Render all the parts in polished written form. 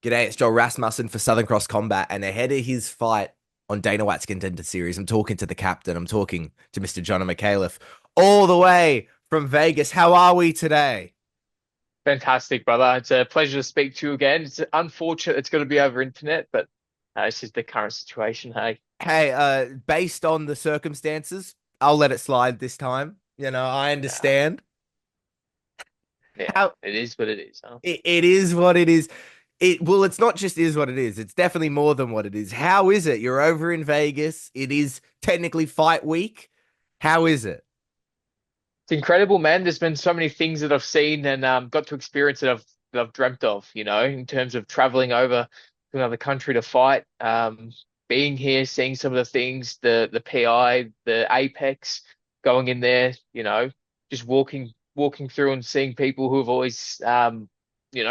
G'day, it's Joel Rasmussen for Southern Cross Combat, and ahead of his fight on Dana White's Contender Series, I'm talking to the captain. I'm talking to Mr. Jono Micallef, all the way from Vegas. How are we today? Fantastic, brother. It's a pleasure to speak to you again. It's unfortunate it's going to be over internet, but it's just the current situation. Hey, Hey, based on the circumstances, I'll let it slide this time. I yeah, understand. yeah, How it is what it is, huh? it is what it is. It's not just is what it is. It's definitely more than what it is. How is it? You're over in Vegas. It is technically fight week. How is it? It's incredible, man. There's been so many things that I've seen and got to experience that I've dreamt of, in terms of traveling over to another country to fight. Being here, seeing some of the things, the PI, the Apex, going in there, just walking through and seeing people who have always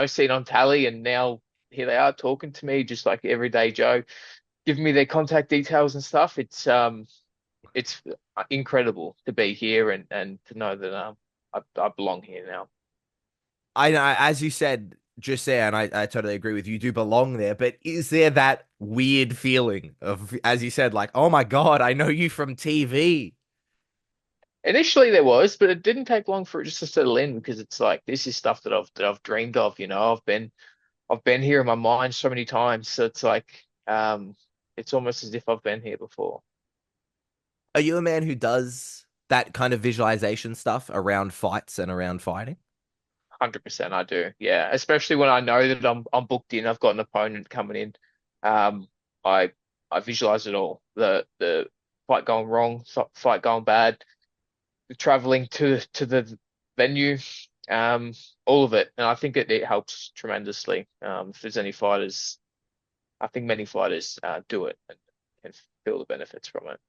seen on tally, and now here they are talking to me just like everyday Joe, giving me their contact details and stuff. It's incredible to be here and to know that I belong here now. I know, as you said just there, and I totally agree with you, you do belong there, but is there that weird feeling of, as you said, like, oh my God, I know you from TV? Initially there was, but it didn't take long for it just to settle in because it's like this is stuff that I've dreamed of, I've been here in my mind so many times. So it's like it's almost as if I've been here before. Are you a man who does that kind of visualization stuff around fights and around fighting? 100% I do. Yeah, especially when I know that I'm booked in, I've got an opponent coming in. Um I I visualize it all. The fight going wrong, fight going bad, traveling to the venue, um, all of it. And I think it helps tremendously. If there's any fighters, I think many fighters do it and can feel the benefits from it.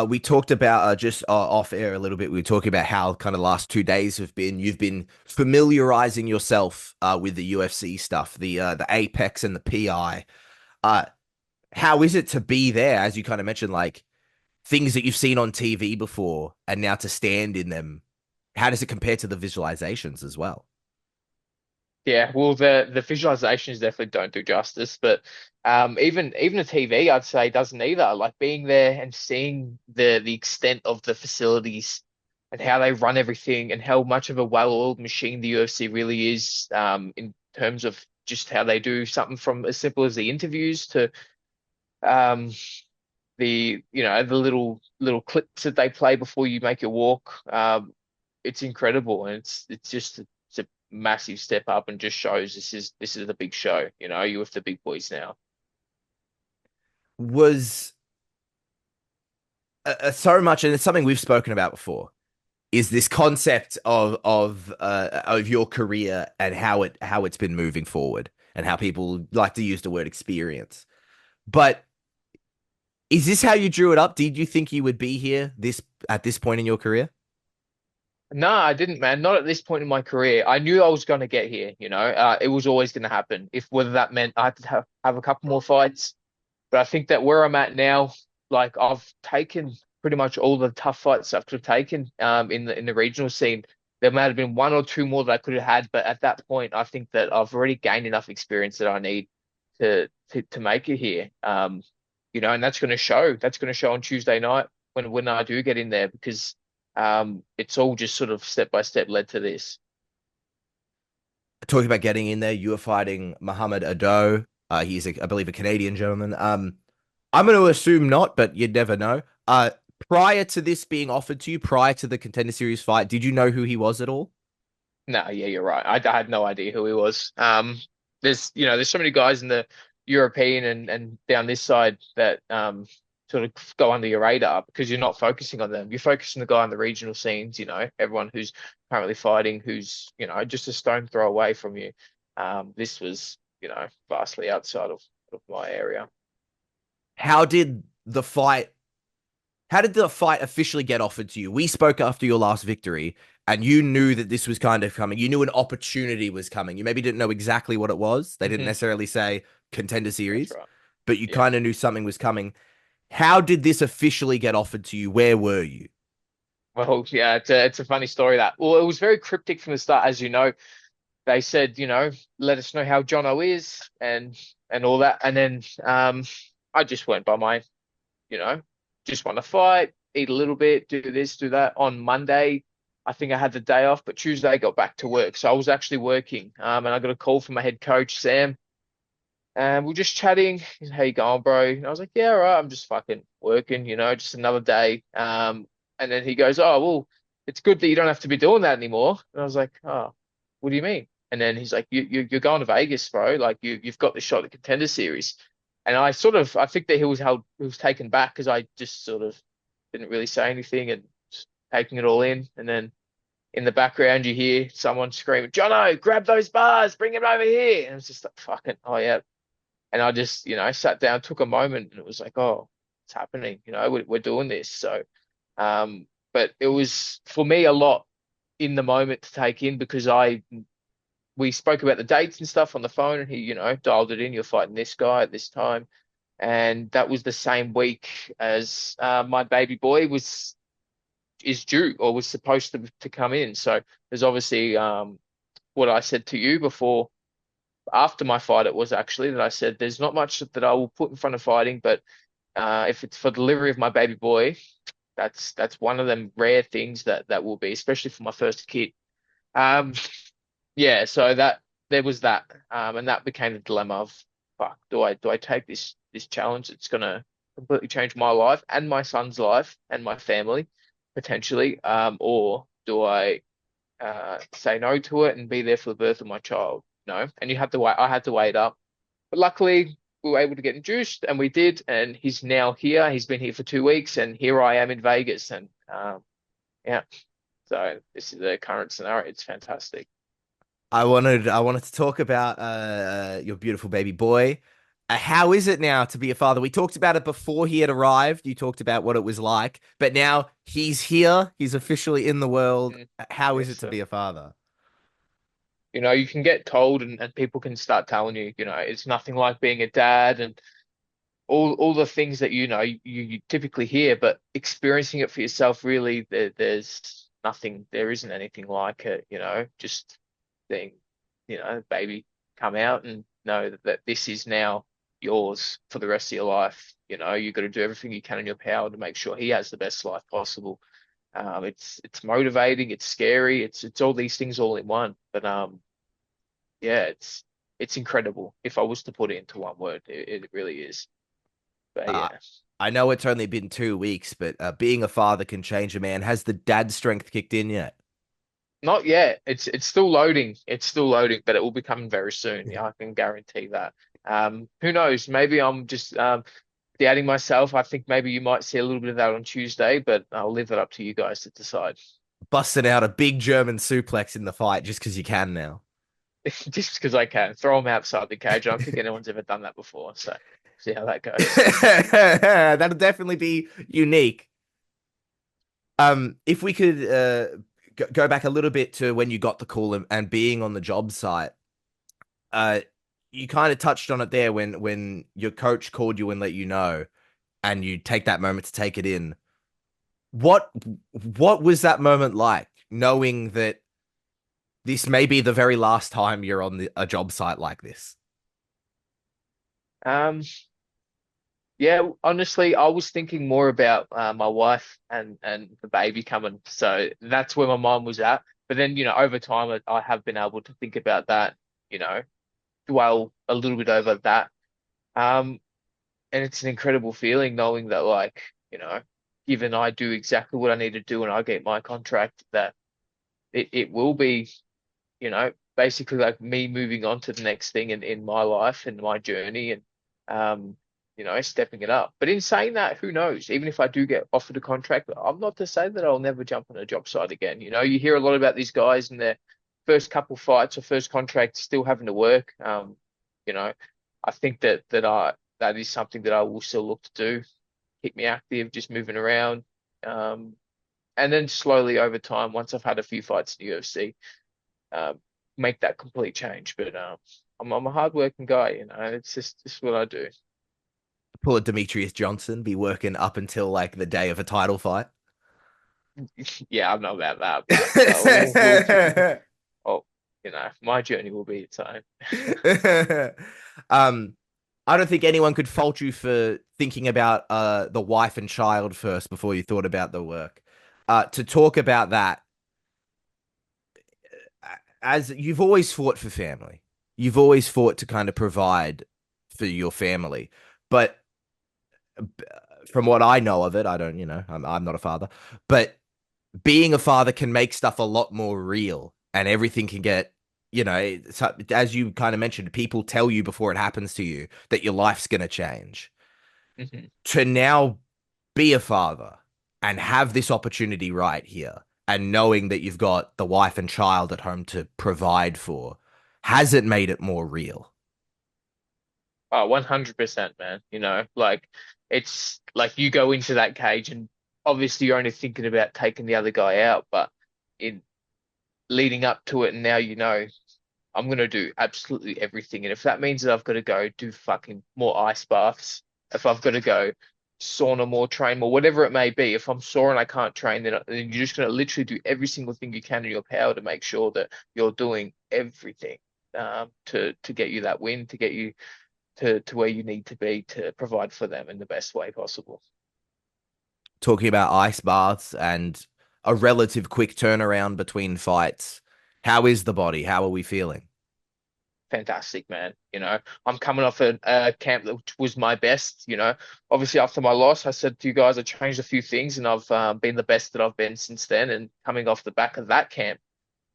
We talked about just off air a little bit. We were talking about how kind of last 2 days have been. You've been familiarizing yourself with the UFC stuff, the Apex and the PI. Uh, how is it to be there, as you kind of mentioned, like things that you've seen on TV before, and now to stand in them? How does it compare to the visualizations as well? Yeah, well, the visualizations definitely don't do justice, but even the TV, I'd say, doesn't either. Like being there and seeing the extent of the facilities and how they run everything and how much of a well-oiled machine the UFC really is, in terms of just how they do something from as simple as the interviews to um, the little clips that they play before you make your walk. It's incredible, and it's a massive step up and just shows this is the big show. You're with the big boys now. Was so much, and it's something we've spoken about before, is this concept of your career and how it's been moving forward, and how people like to use the word experience. But is this how you drew it up? Did you think you would be here this at this point in your career? No, I didn't, man. Not at this point in my career. I knew I was going to get here. It was always going to happen. If whether that meant I had to have a couple more fights, but I think that where I'm at now, like I've taken pretty much all the tough fights I could have taken in the regional scene. There might have been one or two more that I could have had, but at that point, I think that I've already gained enough experience that I need to make it here. And that's going to show. That's going to show on Tuesday night when I do get in there because it's all just sort of step by step led to this. Talking about getting in there, you were fighting Mohammad Ado. He's, I believe, a Canadian gentleman. I'm going to assume not, but you'd never know. Prior to this being offered to you, prior to the Contender Series fight, did you know who he was at all? No, yeah, you're right. I had no idea who he was. There's so many guys in the European and down this side that sort of go under your radar because you're not focusing on them. You're focusing on the guy in the regional scenes, everyone who's currently fighting, who's, just a stone throw away from you. This was, vastly outside of my area. How did the fight How did the fight officially get offered to you? We spoke after your last victory, and you knew that this was kind of coming. You knew an opportunity was coming. You maybe didn't know exactly what it was. They didn't Hmm. necessarily say Contender That's Series, right. but you Yeah. kind of knew something was coming. How did this officially get offered to you? Where were you? Well, yeah, it's a funny story that. Well, it was very cryptic from the start, as you know. they said, let us know how Jono is and all that. And then I just went by my, you know, just want to fight, eat a little bit, do this, do that. On Monday, I think I had the day off, but Tuesday I got back to work. So I was actually working. And I got a call from my head coach, Sam. And we're just chatting. He's, how you going, bro? And I was like, yeah, all right. I'm just fucking working, just another day. And then he goes, oh, well, it's good that you don't have to be doing that anymore. And I was like, oh, what do you mean? And then he's like, you're going to Vegas, bro. Like you've got the shot at Contender Series. And I think that he was taken back because I just sort of didn't really say anything and just taking it all in. And then in the background, you hear someone screaming, Jono, grab those bars, bring him over here. And it's just like, fucking, oh yeah, and I just, sat down, took a moment, and it was like, oh, it's happening. We're doing this. So, but it was for me a lot in the moment to take in because we spoke about the dates and stuff on the phone, and he, dialed it in. You're fighting this guy at this time, and that was the same week as my baby boy is due or was supposed to come in. So there's obviously what I said to you before after my fight, it was actually that I said there's not much that I will put in front of fighting, but if it's for delivery of my baby boy, that's one of them rare things that will be, especially for my first kid. Um, yeah, so that there was that, and that became the dilemma of fuck, do I take this challenge that's gonna completely change my life and my son's life and my family potentially, or do I say no to it and be there for the birth of my child? No, and you had to wait. I had to wait up, but luckily we were able to get induced, and we did. And he's now here. He's been here for 2 weeks, and here I am in Vegas. And yeah, so this is the current scenario. It's fantastic. I wanted to talk about your beautiful baby boy. How is it now to be a father? We talked about it before he had arrived. You talked about what it was like, but now he's here. He's officially in the world. How is Yes, it to sir. be a father? You can get told, and people can start telling you, it's nothing like being a dad, and all the things that you typically hear, but experiencing it for yourself, really, there's nothing, there isn't anything like it, just being, baby come out and know that this is now yours for the rest of your life. You've got to do everything you can in your power to make sure he has the best life possible. It's motivating, it's scary, it's all these things all in one. But yeah, it's incredible. If I was to put it into one word, it really is. But Uh, yeah, I know it's only been 2 weeks, but being a father can change a man. Has the dad strength kicked in yet? not yet. It's still loading. It's still loading, but it will be coming very soon. Yeah, I can guarantee that. Who knows? Maybe I'm just doubting myself. I think maybe you might see a little bit of that on Tuesday, but I'll leave that up to you guys to decide. Busted out a big German suplex in the fight just because you can now. Just because I can throw them outside the cage. I don't think anyone's ever done that before, so see how that goes. That'll definitely be unique. If we could go back a little bit to when you got the call and being on the job site, uh, you kind of touched on it there when your coach called you and let you know, and you take that moment to take it in. What what was that moment like, knowing that this may be the very last time you're on a job site like this? Um, Yeah, honestly, I was thinking more about my wife and the baby coming. So that's where my mind was at. But then, over time, I have been able to think about that, you know, dwell a little bit over that. Um, and it's an incredible feeling knowing that, like, given I do exactly what I need to do and I get my contract, that it will be, basically like me moving on to the next thing in my life and my journey and um, stepping it up. But in saying that, who knows? Even if I do get offered a contract, I'm not to say that I'll never jump on a job site again. You hear a lot about these guys in their first couple fights or first contract still having to work. You know, I think that is something that I will still look to do, keep me active, just moving around. Um, and then slowly over time, once I've had a few fights in the UFC, um, make that complete change. But I'm a hardworking guy, It's just what I do. Pull a Demetrius Johnson, be working up until like the day of a title fight. Yeah, I know about that, but we'll keep. Oh. my journey will be its own. um, I don't think anyone could fault you for thinking about the wife and child first before you thought about the work. To talk about that, as you've always fought for family, you've always fought to kind of provide for your family, but from what I know of it, I don't, I'm not a father, but being a father can make stuff a lot more real and everything can get, as you kind of mentioned, people tell you before it happens to you that your life's going to change. Mhm. To now be a father and have this opportunity right here and knowing that you've got the wife and child at home to provide for, has it made it more real? Oh, 100%, man. Like it's like you go into that cage and obviously you're only thinking about taking the other guy out, but in leading up to it and now I'm gonna do absolutely everything. And if that means that I've got to go do fucking more ice baths, if I've got to go sauna more, train more, whatever it may be, if I'm sore and I can't train, then you're just gonna literally do every single thing you can in your power to make sure that you're doing everything to get you that win, to get you to where you need to be to provide for them in the best way possible. Talking about ice baths and a relative quick turnaround between fights. How is the body? How are we feeling? Fantastic, man. I'm coming off a camp that was my best. Obviously after my loss, I said to you guys, I changed a few things, and I've been the best that I've been since then. And coming off the back of that camp,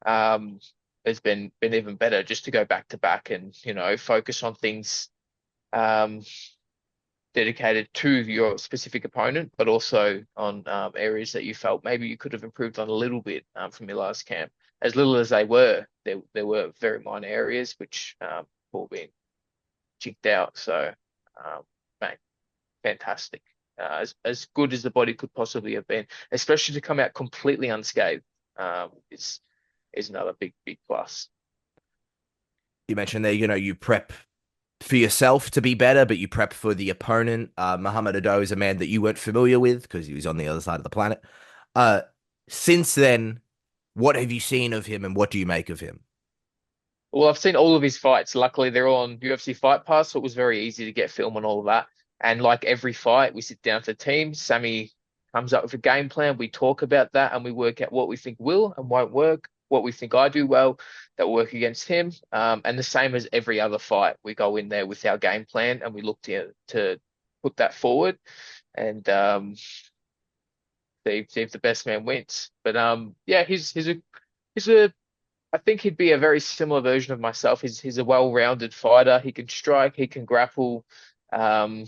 um, has been even better just to go back to back and focus on things um, dedicated to your specific opponent, but also on areas that you felt maybe you could have improved on a little bit from your last camp. As little as they were, there were very minor areas which all been checked out. So, mate, fantastic. As good as the body could possibly have been, especially to come out completely unscathed, is another big plus. You mentioned there, you prep for yourself to be better, but you prep for the opponent. Mohammad Ado is a man that you weren't familiar with because he was on the other side of the planet. Uh, since then, what have you seen of him and what do you make of him? Well, I've seen all of his fights. Luckily, they're all on UFC Fight Pass, so it was very easy to get film and all of that. And like every fight, we sit down to the team. Sammy comes up with a game plan. We talk about that and we work out what we think will and won't work, what we think I do well that will work against him. And the same as every other fight, we go in there with our game plan and we look to put that forward and see if the best man wins. But yeah, he's a I think he'd be a very similar version of myself. He's a well-rounded fighter. He can strike, he can grapple. Um,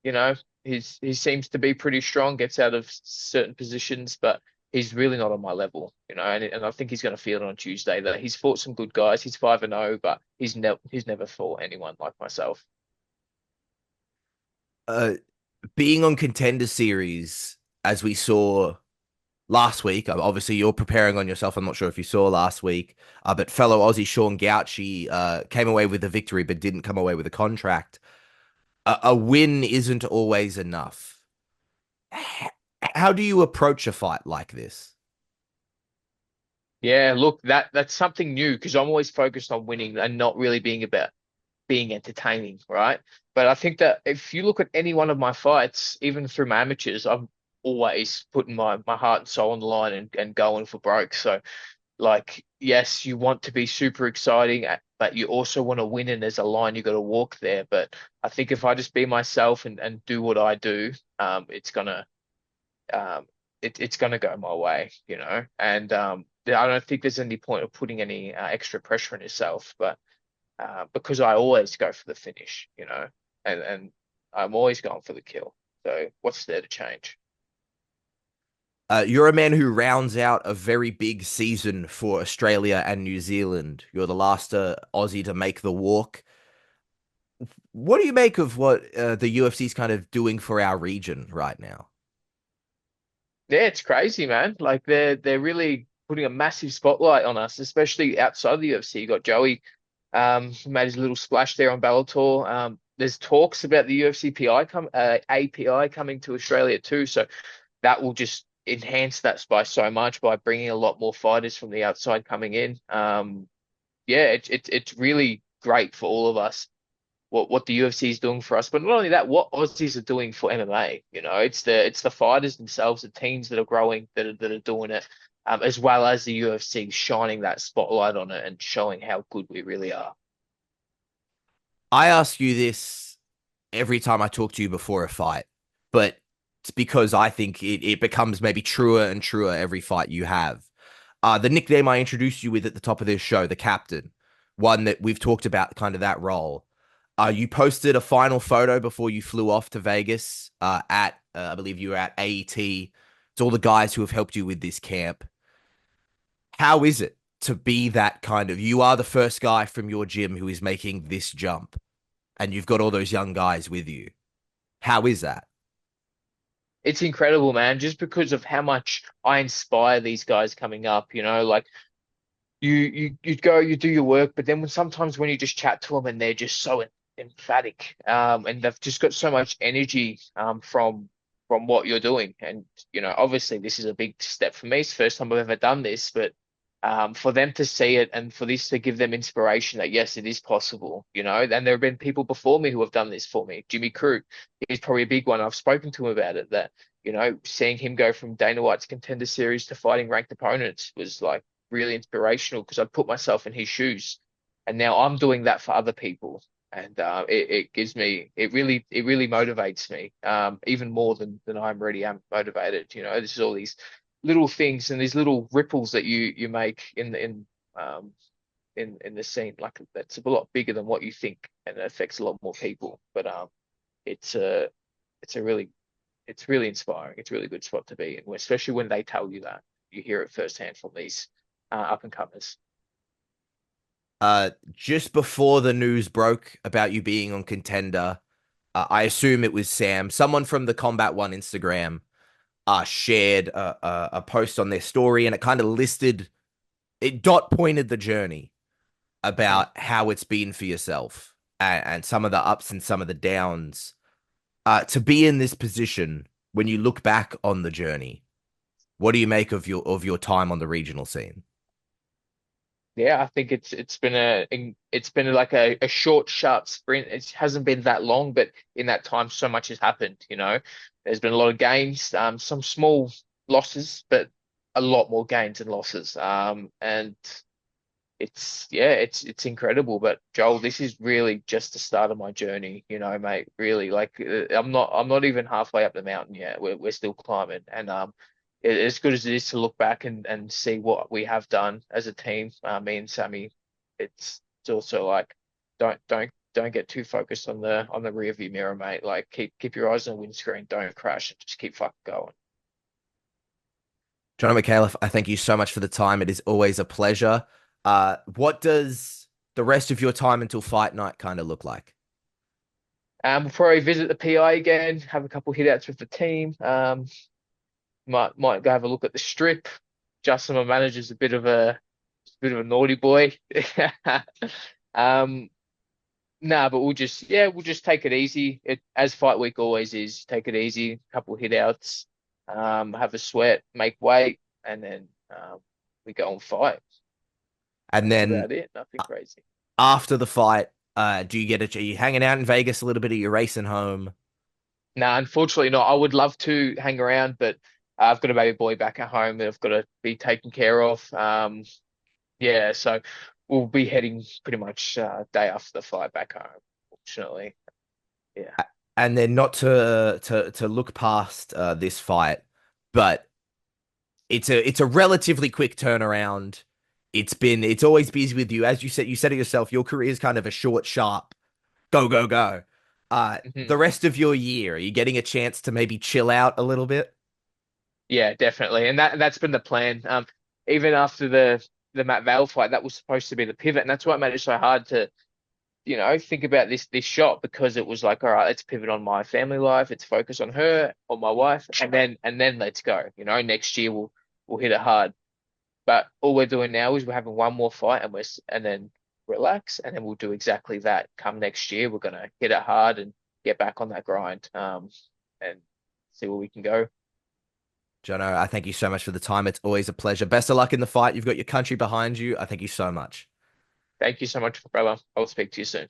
you know, he seems to be pretty strong, gets out of certain positions, but he's really not on my level, and I think he's going to feel it on Tuesday that he's fought some good guys. He's 5-0, but he's never fought anyone like myself. Uh, being on Contender Series, as we saw last week, obviously you're preparing on yourself. I'm not sure if you saw last week, but fellow Aussie Sean Gauchi came away with a victory, but didn't come away with a contract. A win isn't always enough. How do you approach a fight like this? Yeah, look, that's something new because I'm always focused on winning and not really being about being entertaining, right? But I think that if you look at any one of my fights, even through my amateurs, I'm always putting my heart and soul on the line and going for broke. So, like, yes, you want to be super exciting, but you also want to win, and there's a line you got to walk there. But I think if I just be myself and do what I do, um, it's gonna go my way, And I don't think there's any point of putting any extra pressure on yourself, but because I always go for the finish, and I'm always going for the kill. So what's there to change? You're a man who rounds out a very big season for Australia and New Zealand. You're the last Aussie to make the walk. What do you make of what the UFC is kind of doing for our region right now? Yeah, it's crazy, man. Like they're really putting a massive spotlight on us, especially outside the UFC. You got Joey, who made his little splash there on Bellator. There's talks about the UFC API coming to Australia too, so that will just enhance that by so much by bringing a lot more fighters from the outside coming in. yeah, it's really great for all of us what the UFC is doing for us, but not only that, what Aussies are doing for MMA. You know, it's the fighters themselves, the teams that are growing that are doing it, as well as the UFC shining that spotlight on it and showing how good we really are. I ask you this every time I talk to you before a fight, but it's because I think it becomes maybe truer and truer every fight you have. The nickname I introduced you with at the top of this show, the captain, one that we've talked about, kind of that role. You posted a final photo before you flew off to Vegas at, I believe you were at AET. It's all the guys who have helped you with this camp. How is it to be that kind of, you are the first guy from your gym who is making this jump and you've got all those young guys with you? How is that? It's incredible, man, just because of how much I inspire these guys coming up, like you go, you do your work, but then sometimes when you just chat to them and they're just so emphatic, and they've just got so much energy, from what you're doing, and obviously this is a big step for me. It's the first time I've ever done this, but for them to see it and for this to give them inspiration that yes, it is possible, and there have been people before me who have done this for me. Jimmy Crew is probably a big one. I've spoken to him about it. That seeing him go from Dana White's Contender series to fighting ranked opponents was like really inspirational because I put myself in his shoes, and now I'm doing that for other people, and it gives me it really motivates me, even more than I already am motivated. This is all these little things and these little ripples that you make um in the scene, like that's a lot bigger than what you think, and it affects a lot more people. But it's a it's a really it's really inspiring. It's a really good spot to be in, especially when they tell you that you hear it firsthand from these up and comers. Just before the news broke about you being on Contender, I assume it was Sam, someone from the Combat One Instagram, shared a post on their story, and it kind of listed, it dot pointed the journey Mhm. about how it's been for yourself and some of the ups and some of the downs. To be in this position, when you look back on the journey, what do you make of your time on the regional scene? Yeah, I think it's been like a short, sharp sprint. It hasn't been that long, but in that time, so much has happened. There's been a lot of gains, some small losses, but a lot more gains and losses. And it's incredible. But Joel, this is really just the start of my journey, mate. Really, like I'm not even halfway up the mountain yet. We're still climbing, and as good as it is to look back and see what we have done as a team, me and Sammy, it's also like don't get too focused on the rear view mirror, mate. Like keep your eyes on the windscreen, don't crash, and just keep fucking going. Jono Micallef, I thank you so much for the time. It is always a pleasure. What does the rest of your time until fight night kind of look like? We'll probably visit the PI again, have a couple hit outs with the team. Might go have a look at the strip. Justin, my manager's a bit of a naughty boy. Um, nah, but we'll just take it easy. As fight week always is, take it easy. Couple hit outs, have a sweat, make weight, and then we go and fight. And That's then about it. Nothing uh, crazy. after the fight, do you are you hanging out in Vegas a little bit? Are you racing home? Nah, unfortunately not. I would love to hang around, but I've got a baby boy back at home that I've got to be taken care of. Yeah, so we'll be heading pretty much day after the flight back home, fortunately. Yeah. And then not to look past this fight, but it's a relatively quick turnaround. It's always busy with you. As you said it yourself, your career is kind of a short, sharp, go, go, go. Mhm. The rest of your year, are you getting a chance to maybe chill out a little bit? Yeah, definitely. And that's been the plan. Even after the Matt Vale fight, that was supposed to be the pivot, and that's what made it so hard to, think about this shot because it was like, all right, let's pivot on my family life, let's focus on her, on my wife, and then let's go. Next year we'll hit it hard. But all we're doing now is we're having one more fight and then relax, and then we'll do exactly that. Come next year, we're gonna hit it hard and get back on that grind, and see where we can go. Jono, I thank you so much for the time. It's always a pleasure. Best of luck in the fight. You've got your country behind you. I thank you so much. Thank you so much, brother. I'll speak to you soon.